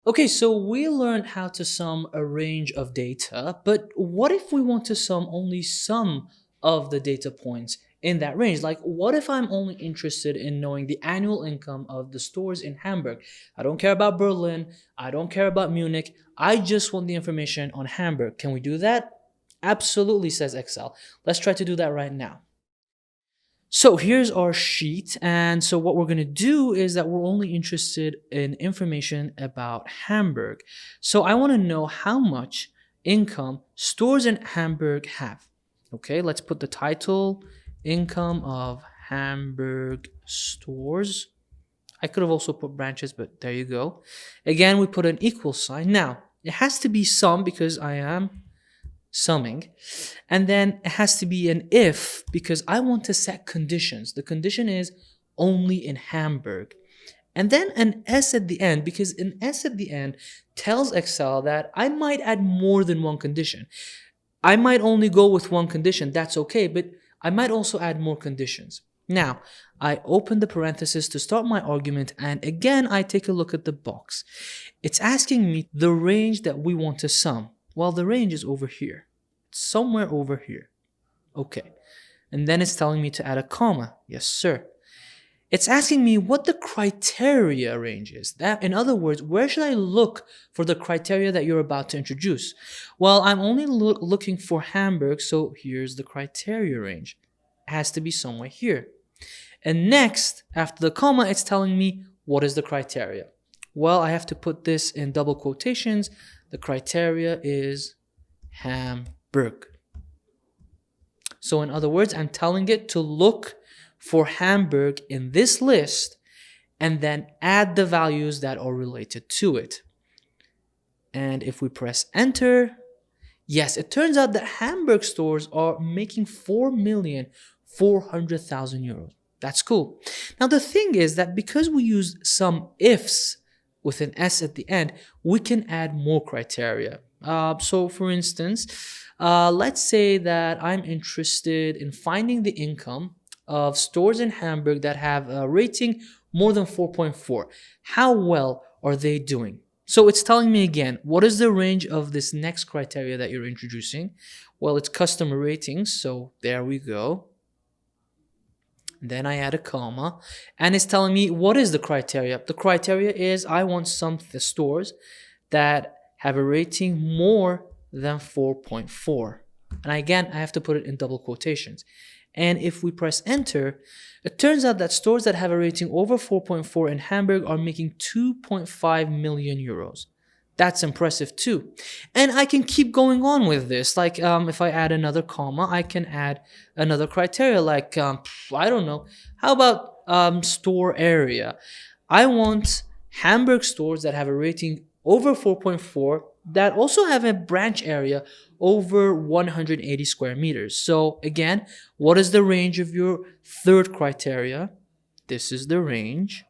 Okay, so we learned how to sum a range of data, but what if we want to sum only some of the data points in that range? Like, what if I'm only interested in knowing the annual income of the stores in Hamburg? I don't care about Berlin, I don't care about Munich, I just want the information on Hamburg. Can we do that? Absolutely, says Excel. Let's try to do that right now. So here's our sheet. And so what we're going to do is that we're only interested in information about Hamburg. So I want to know how much income stores in Hamburg have. Okay, let's put the title, income of Hamburg stores. I could have also put branches, but there you go. Again, we put an equal sign. Now, it has to be sum because I am summing. And then it has to be an if because I want to set conditions. The condition is only in Hamburg. And then an S at the end because an S at the end tells Excel that I might add more than one condition. I might only go with one condition, that's okay, but I might also add more conditions. Now, I open the parenthesis to start my argument, and again, I take a look at the box. It's asking me the range that we want to sum. Well, the range is over here, somewhere over here. Okay, and then it's telling me to add a comma. Yes, sir. It's asking me what the criteria range is. That, in other words, where should I look for the criteria that you're about to introduce? Well, I'm only looking for Hamburg, so here's the criteria range. It has to be somewhere here. And next, after the comma, it's telling me what is the criteria. Well, I have to put this in double quotations. The criteria is Hamburg. So in other words, I'm telling it to look for Hamburg in this list and then add the values that are related to it. And if we press enter, yes, it turns out that Hamburg stores are making 4,400,000 euros. That's cool. Now the thing is that because we use some ifs with an S at the end, we can add more criteria. So for instance, let's say that I'm interested in finding the income of stores in Hamburg that have a rating more than 4.4. How well are they doing? So it's telling me again, what is the range of this next criteria that you're introducing? Well, it's customer ratings, so there we go. Then I add a comma, and it's telling me what is the criteria. The criteria is I want some stores that have a rating more than 4.4. And again, I have to put it in double quotations. And if we press enter, it turns out that stores that have a rating over 4.4 in Hamburg are making 2.5 million euros. That's impressive too. And I can keep going on with this. Like if I add another comma, I can add another criteria like, I don't know, how about store area? I want Hamburg stores that have a rating over 4.4 that also have a branch area over 180 square meters. So again, what is the range of your third criteria? This is the range.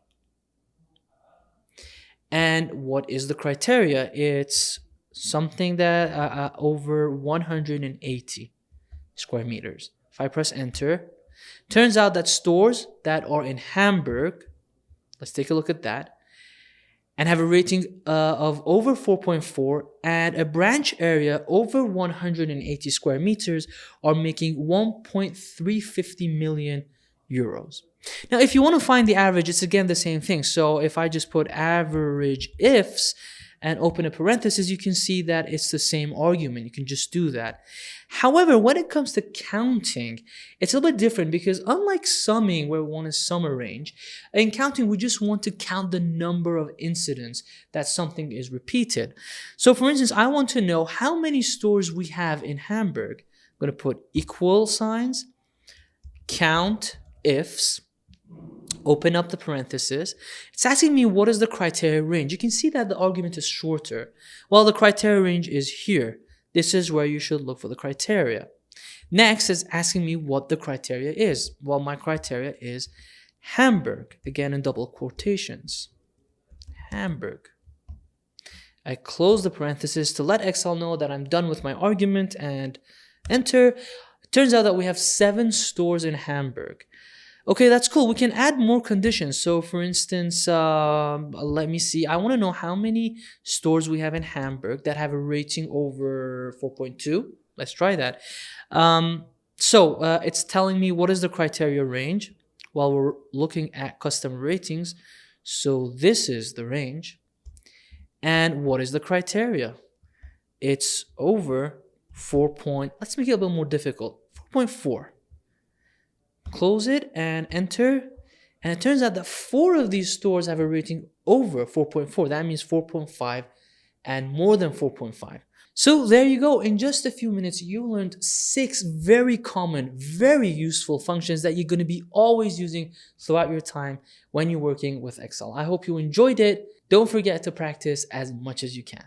And what is the criteria? It's something that over 180 square meters. If I press enter, turns out that stores that are in Hamburg, let's take a look at that, and have a rating of over 4.4 and a branch area over 180 square meters are making 1.350 million euros. Now, if you want to find the average, it's again the same thing. So if I just put average ifs and open a parenthesis, you can see that it's the same argument. You can just do that. However, when it comes to counting, it's a little bit different because unlike summing, where we want to sum a range, in counting, we just want to count the number of incidents that something is repeated. So for instance, I want to know how many stores we have in Hamburg. I'm going to put equal signs, count ifs, open up the parenthesis. It's asking me what is the criteria range. You can see that the argument is shorter. Well, the criteria range is here. This is where you should look for the criteria. Next is asking me what the criteria is. Well, my criteria is Hamburg. Again, in double quotations. Hamburg. I close the parenthesis to let Excel know that I'm done with my argument and enter. It turns out that we have 7 stores in Hamburg. Okay, that's cool. We can add more conditions. So for instance, let me see. I want to know how many stores we have in Hamburg that have a rating over 4.2. Let's try that. It's telling me what is the criteria range while we're looking at customer ratings. So this is the range. And what is the criteria? It's over 4 point. Let's make it a little more difficult. 4.4. Close it and enter. And it turns out that 4 of these stores have a rating over 4.4. That means 4.5 and more than 4.5. So there you go. In just a few minutes, you learned 6 very common, very useful functions that you're going to be always using throughout your time when you're working with Excel. I hope you enjoyed it. Don't forget to practice as much as you can.